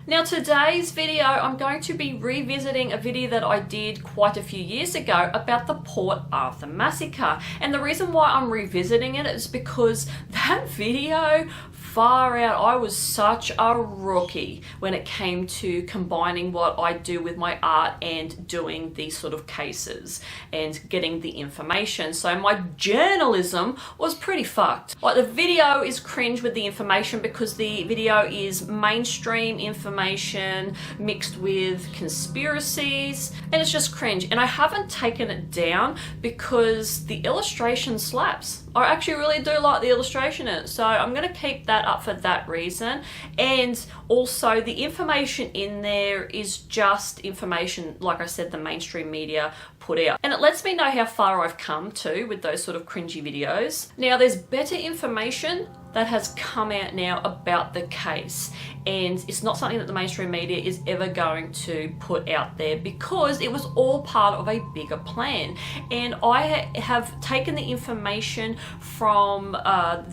Now today's video, I'm going to be revisiting a video that I did quite a few years ago about the Port Arthur massacre. And the reason why I'm revisiting it is because that video, far out, I was such a rookie when it came to combining what I do with my art and doing these sort of cases and getting the information. So my journalism was pretty fucked. Like, the video is cringe with the information because the video is mainstream information mixed with conspiracies, and it's just cringe. And I haven't taken it down because the illustration slaps. I actually really do like the illustration in it, so I'm going to keep that up for that reason. And also, the information in there is just information, like I said, the mainstream media put out. And it lets me know how far I've come to with those sort of cringy videos. Now, there's better information that has come out now about the case, and it's not something that the mainstream media is ever going to put out there because it was all part of a bigger plan. And I have taken the information from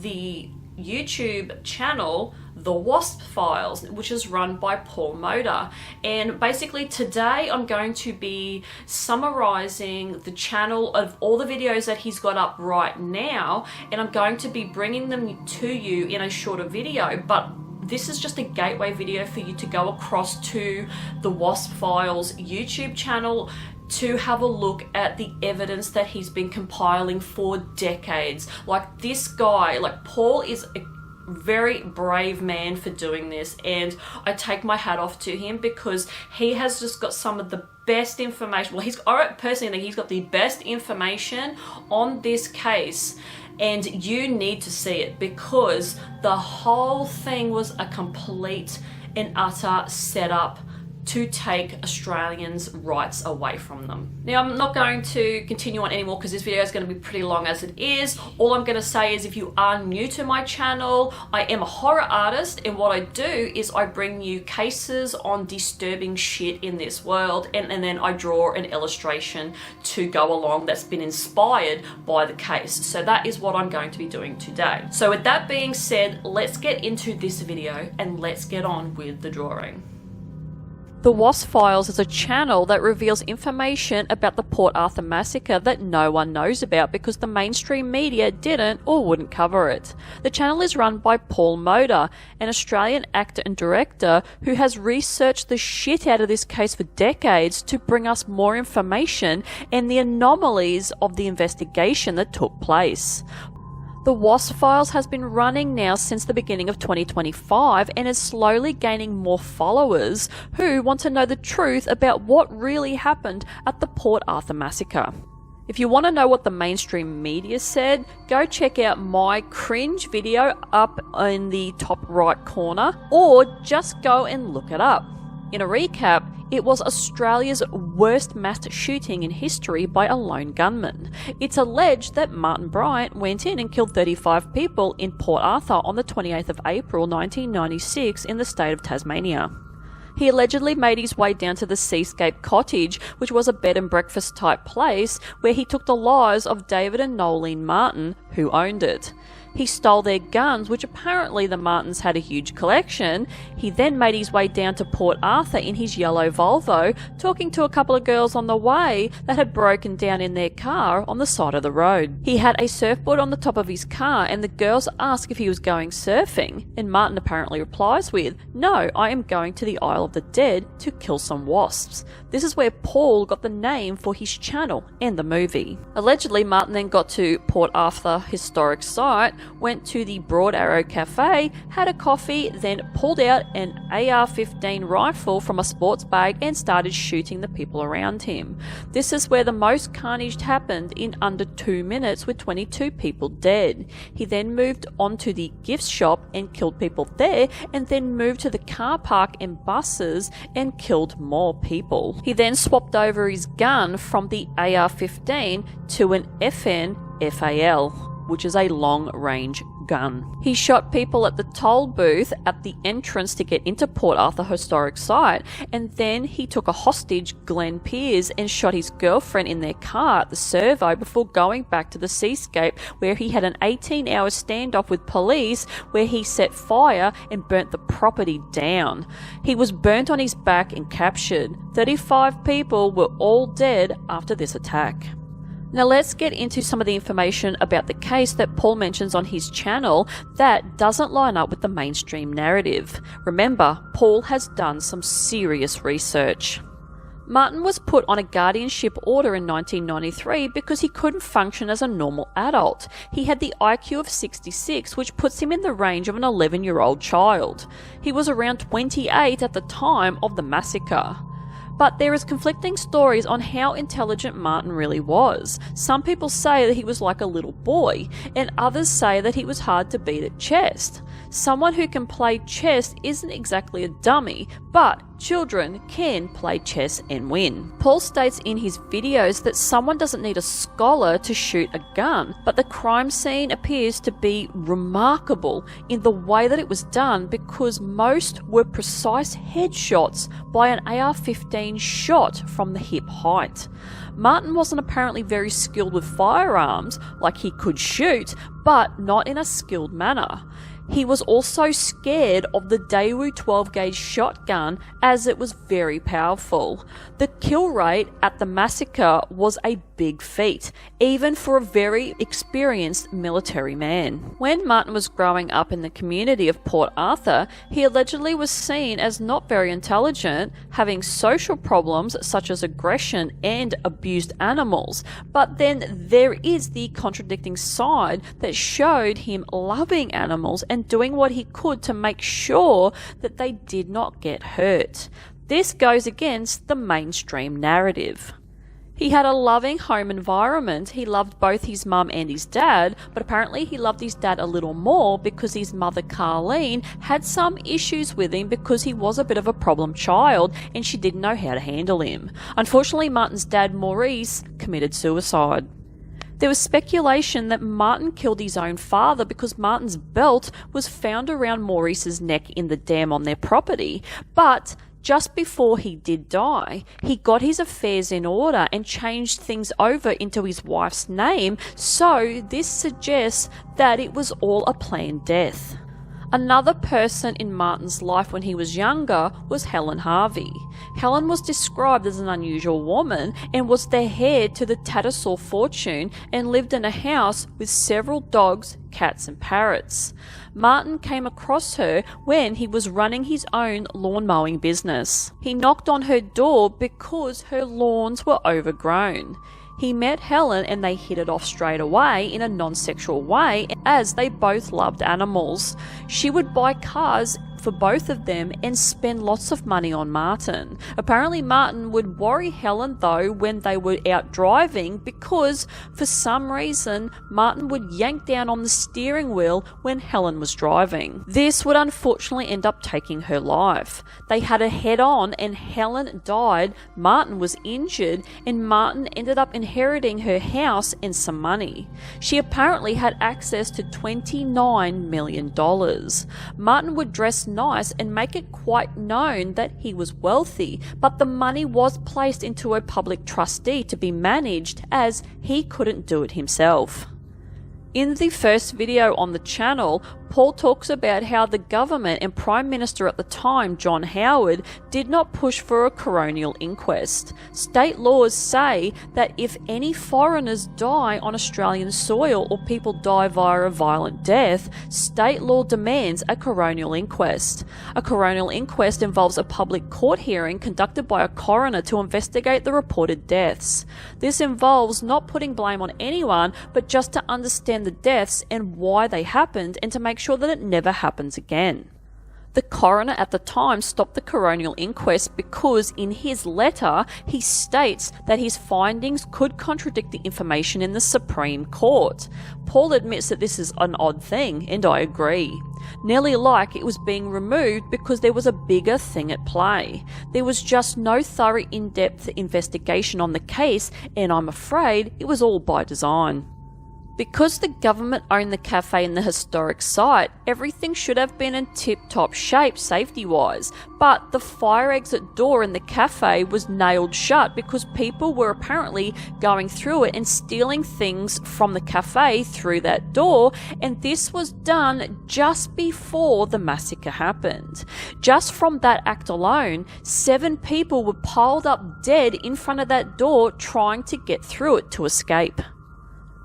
the YouTube channel The WASP Files, which is run by Paul Motor. And basically today I'm going to be summarizing the channel of all the videos that he's got up right now, and I'm going to be bringing them to you in a shorter video. But this is just a gateway video for you to go across to the WASP Files YouTube channel to have a look at the evidence that he's been compiling for decades. Like, this guy, like Paul, is a very brave man for doing this, and I take my hat off to him because he has just got some of the best information. Well, I personally think he's got the best information on this case, and you need to see it because the whole thing was a complete and utter setup to take Australians' rights away from them. Now, I'm not going to continue on anymore because this video is going to be pretty long as it is. All I'm going to say is, if you are new to my channel, I am a horror artist, and what I do is I bring you cases on disturbing shit in this world, and then I draw an illustration to go along that's been inspired by the case. So that is what I'm going to be doing today. So with that being said, let's get into this video and let's get on with the drawing. The WASP Files is a channel that reveals information about the Port Arthur massacre that no one knows about because the mainstream media didn't or wouldn't cover it. The channel is run by Paul Motor, an Australian actor and director who has researched the shit out of this case for decades to bring us more information and the anomalies of the investigation that took place. The WASP Files has been running now since the beginning of 2025 and is slowly gaining more followers who want to know the truth about what really happened at the Port Arthur massacre. If you want to know what the mainstream media said, go check out my cringe video up in the top right corner, or just go and look it up. In a recap, it was Australia's worst mass shooting in history by a lone gunman. It's alleged that Martin Bryant went in and killed 35 people in Port Arthur on the 28th of April 1996 in the state of Tasmania. He allegedly made his way down to the Seascape Cottage, which was a bed and breakfast type place, where he took the lives of David and Nolene Martin, who owned it. He stole their guns, which apparently the Martins had a huge collection. He then made his way down to Port Arthur in his yellow Volvo, talking to a couple of girls on the way that had broken down in their car on the side of the road. He had a surfboard on the top of his car, and the girls ask if he was going surfing, and Martin apparently replies with, "No, I am going to the Isle of the Dead to kill some wasps." This is where Paul got the name for his channel and the movie. Allegedly, Martin then got to Port Arthur Historic Site, went to the Broad Arrow Cafe, had a coffee, then pulled out an AR-15 rifle from a sports bag and started shooting the people around him. This is where the most carnage happened in under 2 minutes, with 22 people dead. He then moved on to the gift shop and killed people there, and then moved to the car park and buses and killed more people. He then swapped over his gun from the AR-15 to an FN FAL. which is a long-range gun. He shot people at the toll booth at the entrance to get into Port Arthur Historic Site, and then he took a hostage, Glenn Pearce, and shot his girlfriend in their car at the servo before going back to the seascape, where he had an 18-hour standoff with police where he set fire and burnt the property down. He was burnt on his back and captured. 35 people were all dead after this attack. Now let's get into some of the information about the case that Paul mentions on his channel that doesn't line up with the mainstream narrative. Remember, Paul has done some serious research. Martin was put on a guardianship order in 1993 because he couldn't function as a normal adult. He had the IQ of 66, which puts him in the range of an 11-year-old child. He was around 28 at the time of the massacre. But there is conflicting stories on how intelligent Martin really was. Some people say that he was like a little boy, and others say that he was hard to beat at chess. Someone who can play chess isn't exactly a dummy, but children can play chess and win. Paul states in his videos that someone doesn't need a scholar to shoot a gun, but the crime scene appears to be remarkable in the way that it was done because most were precise headshots by an AR-15 shot from the hip height. Martin wasn't apparently very skilled with firearms, like he could shoot, but not in a skilled manner. He was also scared of the Daewoo 12-gauge shotgun as it was very powerful. The kill rate at the massacre was a big feat, even for a very experienced military man. When Martin was growing up in the community of Port Arthur, he allegedly was seen as not very intelligent, having social problems such as aggression and abused animals. But then there is the contradicting side that showed him loving animals and doing what he could to make sure that they did not get hurt. This goes against the mainstream narrative. He had a loving home environment. He loved both his mum and his dad, but apparently he loved his dad a little more because his mother Carleen had some issues with him because he was a bit of a problem child and she didn't know how to handle him. Unfortunately, Martin's dad Maurice committed suicide. There was speculation that Martin killed his own father because Martin's belt was found around Maurice's neck in the dam on their property, but just before he did die, he got his affairs in order and changed things over into his wife's name, so this suggests that it was all a planned death. Another person in Martin's life when he was younger was Helen Harvey. Helen was described as an unusual woman and was the heir to the Tattersall fortune and lived in a house with several dogs, cats and parrots. Martin came across her when he was running his own lawn mowing business. He knocked on her door because her lawns were overgrown. He met Helen and they hit it off straight away in a non-sexual way as they both loved animals. She would buy cars for both of them and spend lots of money on Martin. Apparently Martin would worry Helen though when they were out driving because for some reason Martin would yank down on the steering wheel when Helen was driving. This would unfortunately end up taking her life. They had a head-on and Helen died, Martin was injured, and Martin ended up inheriting her house and some money. She apparently had access to $29 million. Martin would dress nice and make it quite known that he was wealthy, but the money was placed into a public trustee to be managed as he couldn't do it himself. In the first video on the channel, Paul talks about how the government and Prime Minister at the time, John Howard, did not push for a coronial inquest. State laws say that if any foreigners die on Australian soil or people die via a violent death, state law demands a coronial inquest. A coronial inquest involves a public court hearing conducted by a coroner to investigate the reported deaths. This involves not putting blame on anyone, but just to understand the deaths and why they happened and to make sure that it never happens again. The coroner at the time stopped the coronial inquest because in his letter he states that his findings could contradict the information in the Supreme Court. Paul admits that this is an odd thing, and I agree. Nearly like it was being removed because there was a bigger thing at play. There was just no thorough in-depth investigation on the case, and I'm afraid it was all by design. Because the government owned the cafe and the historic site, everything should have been in tip-top shape safety-wise, but the fire exit door in the cafe was nailed shut because people were apparently going through it and stealing things from the cafe through that door, and this was done just before the massacre happened. Just from that act alone, 7 people were piled up dead in front of that door trying to get through it to escape.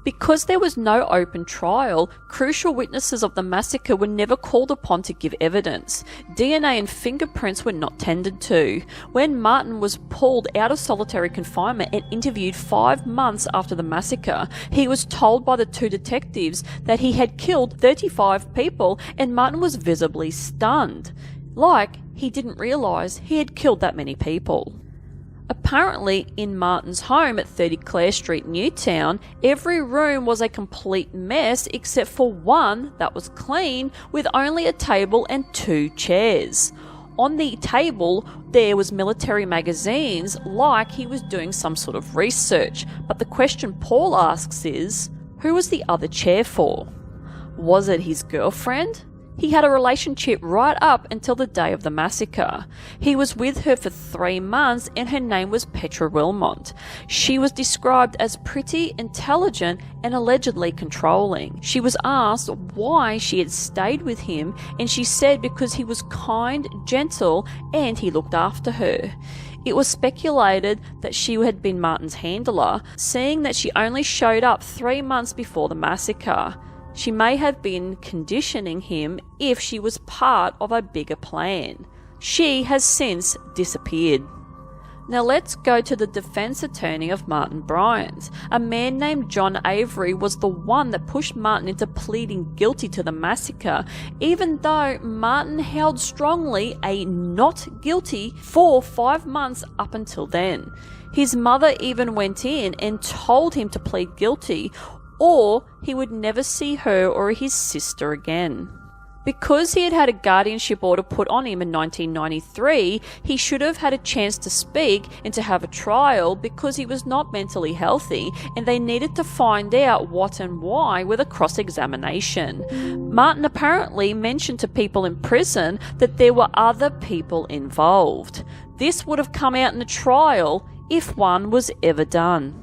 Because there was no open trial, crucial witnesses of the massacre were never called upon to give evidence. DNA and fingerprints were not tended to. When Martin was pulled out of solitary confinement and interviewed 5 months after the massacre, he was told by the 2 detectives that he had killed 35 people, and Martin was visibly stunned. Like he didn't realise he had killed that many people. Apparently, in Martin's home at 30 Clare Street, Newtown, every room was a complete mess except for one that was clean, with only a table and 2 chairs. On the table, there was military magazines, like he was doing some sort of research. But the question Paul asks is, who was the other chair for? Was it his girlfriend? He had a relationship right up until the day of the massacre. He was with her for 3 months and her name was Petra Wilmot. She was described as pretty, intelligent and allegedly controlling. She was asked why she had stayed with him, and she said because he was kind, gentle and he looked after her. It was speculated that she had been Martin's handler, seeing that she only showed up 3 months before the massacre. She may have been conditioning him if she was part of a bigger plan. She has since disappeared. Now let's go to the defense attorney of Martin Bryant. A man named John Avery was the one that pushed Martin into pleading guilty to the massacre, even though Martin held strongly a not guilty for 5 months up until then. His mother even went in and told him to plead guilty, or he would never see her or his sister again. Because he had had a guardianship order put on him in 1993, he should have had a chance to speak and to have a trial because he was not mentally healthy, and they needed to find out what and why with a cross-examination. Martin apparently mentioned to people in prison that there were other people involved. This would have come out in a trial if one was ever done.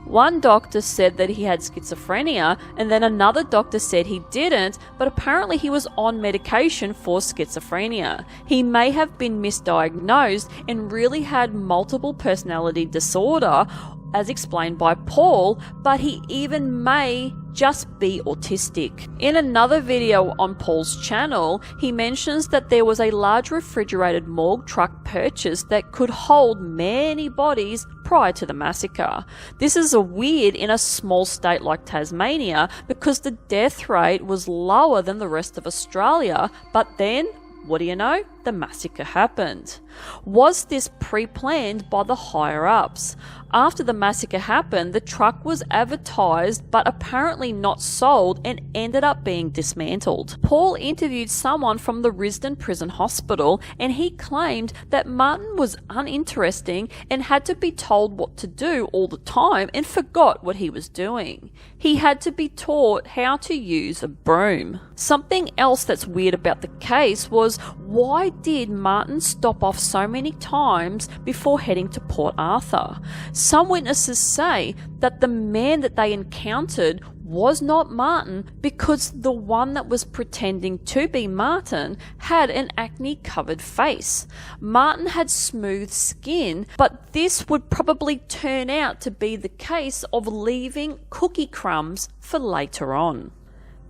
One doctor said that he had schizophrenia, and then another doctor said he didn't, but apparently he was on medication for schizophrenia. He may have been misdiagnosed and really had multiple personality disorder, as explained by Paul, but he even may just be autistic. In another video on Paul's channel, he mentions that there was a large refrigerated morgue truck purchased that could hold many bodies prior to the massacre. This is weird in a small state like Tasmania because the death rate was lower than the rest of Australia, but then, what do you know? The massacre happened. Was this pre-planned by the higher-ups? After the massacre happened, the truck was advertised but apparently not sold and ended up being dismantled. Paul interviewed someone from the Risdon Prison Hospital, and he claimed that Martin was uninteresting and had to be told what to do all the time and forgot what he was doing. He had to be taught how to use a broom. Something else that's weird about the case was, why did Martin stop off so many times before heading to Port Arthur? Some witnesses say that the man that they encountered was not Martin because the one that was pretending to be Martin had an acne-covered face. Martin had smooth skin, but this would probably turn out to be the case of leaving cookie crumbs for later on.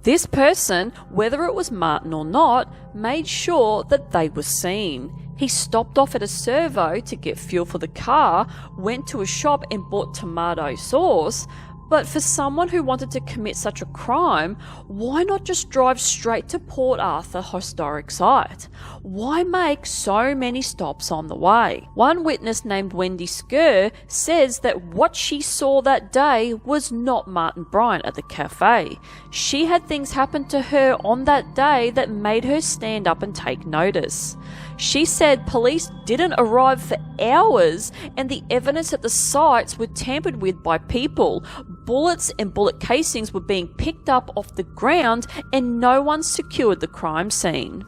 This person, whether it was Martin or not, made sure that they were seen. He stopped off at a servo to get fuel for the car, went to a shop and bought tomato sauce. But for someone who wanted to commit such a crime, why not just drive straight to Port Arthur Historic Site? Why make so many stops on the way? One witness named Wendy Skur says that what she saw that day was not Martin Bryant at the cafe. She had things happen to her on that day that made her stand up and take notice. She said police didn't arrive for hours and the evidence at the sites were tampered with by people. Bullets and bullet casings were being picked up off the ground and no one secured the crime scene.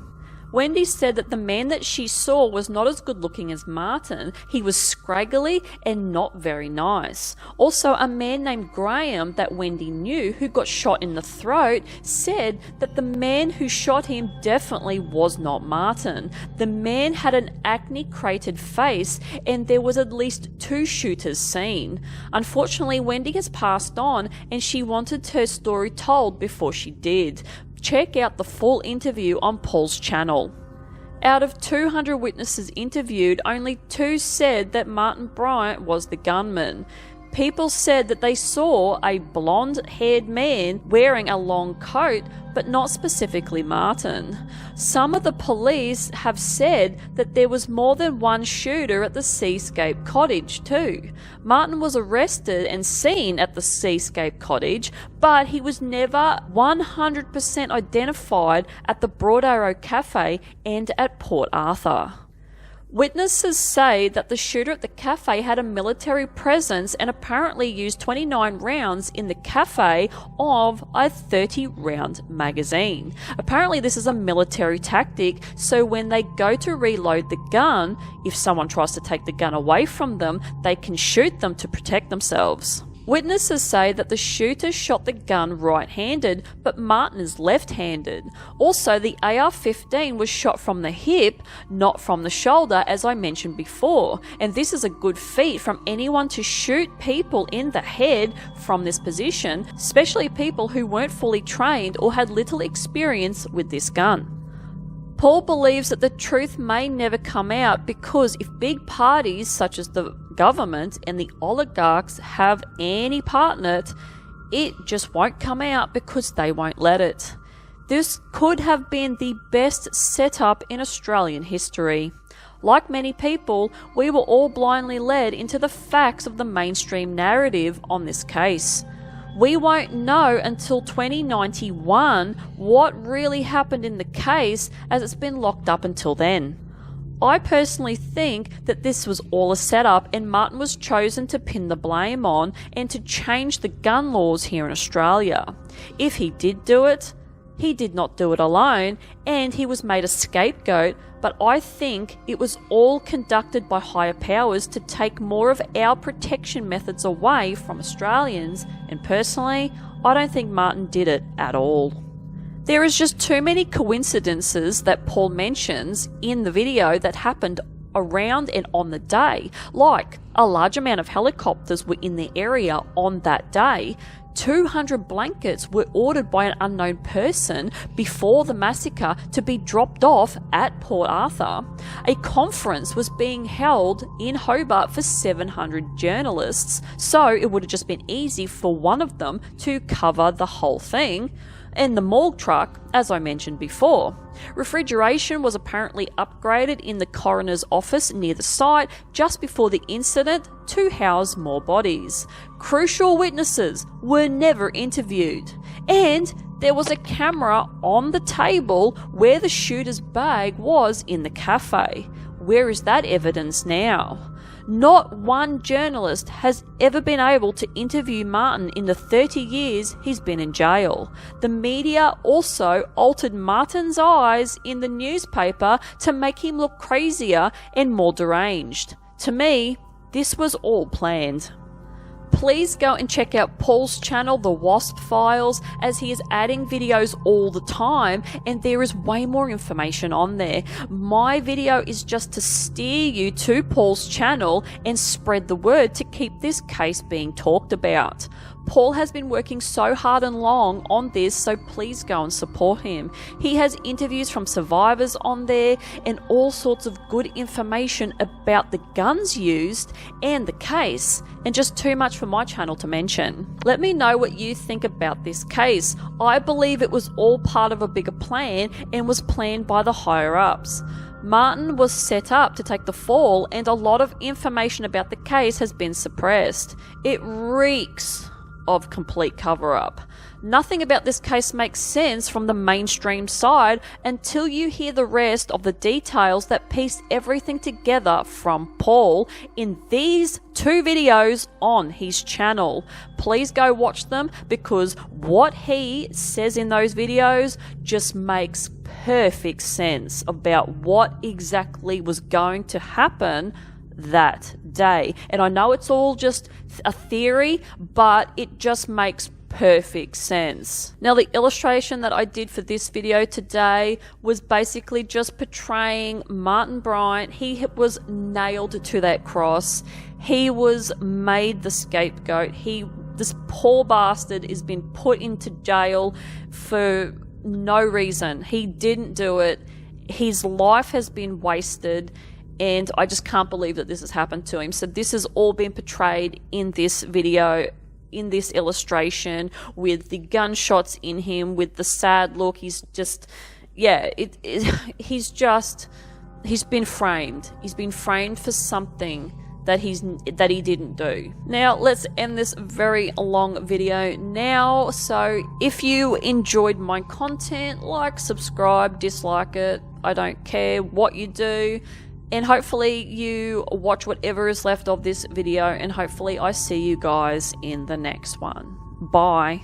Wendy said that the man that she saw was not as good looking as Martin. He was scraggly and not very nice. Also, a man named Graham that Wendy knew, who got shot in the throat, said that the man who shot him definitely was not Martin. The man had an acne-crated face and there was at least 2 shooters seen. Unfortunately, Wendy has passed on and she wanted her story told before she did. Check out the full interview on Paul's channel. Out of 200 witnesses interviewed, only 2 said that Martin Bryant was the gunman. People said that they saw a blonde-haired man wearing a long coat, but not specifically Martin. Some of the police have said that there was more than one shooter at the Seascape Cottage too. Martin was arrested and seen at the Seascape Cottage, but he was never 100% identified at the Broad Arrow Cafe and at Port Arthur. Witnesses say that the shooter at the cafe had a military presence and apparently used 29 rounds in the cafe of a 30-round magazine. Apparently this is a military tactic, so when they go to reload the gun, if someone tries to take the gun away from them, they can shoot them to protect themselves. Witnesses say that the shooter shot the gun right-handed, but Martin is left-handed. Also, the AR-15 was shot from the hip, not from the shoulder, as I mentioned before. And this is a good feat from anyone to shoot people in the head from this position, especially people who weren't fully trained or had little experience with this gun. Paul believes that the truth may never come out because if big parties such as the government and the oligarchs have any part in it, it just won't come out because they won't let it. This could have been the best setup in Australian history. Like many people, we were all blindly led into the facts of the mainstream narrative on this case. We won't know until 2091 what really happened in the case, as it's been locked up until then. I personally think that this was all a setup and Martin was chosen to pin the blame on and to change the gun laws here in Australia. If he did do it, he did not do it alone and he was made a scapegoat, but I think it was all conducted by higher powers to take more of our protection methods away from Australians, and personally, I don't think Martin did it at all. There is just too many coincidences that Paul mentions in the video that happened around and on the day, like a large amount of helicopters were in the area on that day. 200 blankets were ordered by an unknown person before the massacre to be dropped off at Port Arthur. A conference was being held in Hobart for 700 journalists, so it would have just been easy for one of them to cover the whole thing. And the morgue truck, as I mentioned before. Refrigeration was apparently upgraded in the coroner's office near the site just before the incident to house more bodies. Crucial witnesses were never interviewed. And there was a camera on the table where the shooter's bag was in the cafe. Where is that evidence now? Not one journalist has ever been able to interview Martin in the 30 years he's been in jail. The media also altered Martin's eyes in the newspaper to make him look crazier and more deranged. To me, this was all planned. Please go and check out Paul's channel, the WASP Files, as he is adding videos all the time and there is way more information on there. My video is just to steer you to Paul's channel and spread the word to keep this case being talked about. Paul has been working so hard and long on this, so please go and support him. He has interviews from survivors on there and all sorts of good information about the guns used and the case, and just too much for my channel to mention. Let me know what you think about this case. I believe it was all part of a bigger plan and was planned by the higher-ups. Martin was set up to take the fall and a lot of information about the case has been suppressed. It reeks of complete cover-up. Nothing about this case makes sense from the mainstream side until you hear the rest of the details that piece everything together from Paul in these 2 videos on his channel. Please go watch them, because what he says in those videos just makes perfect sense about what exactly was going to happen that day. And I know it's all just a theory, but it just makes perfect sense. Now, the illustration that I did for this video today was basically just portraying Martin Bryant. He was nailed to that cross. He was made the scapegoat. This poor bastard has been put into jail for no reason. He didn't do it. His life has been wasted, and I just can't believe that this has happened to him. So this has all been portrayed in this video, in this illustration, with the gunshots in him, with the sad look. He's just, yeah, he's been framed. He's been framed for something that he didn't do. Now let's end this very long video now. So if you enjoyed my content, like, subscribe, dislike it, I don't care what you do. And hopefully you watch whatever is left of this video, and hopefully I see you guys in the next one. Bye.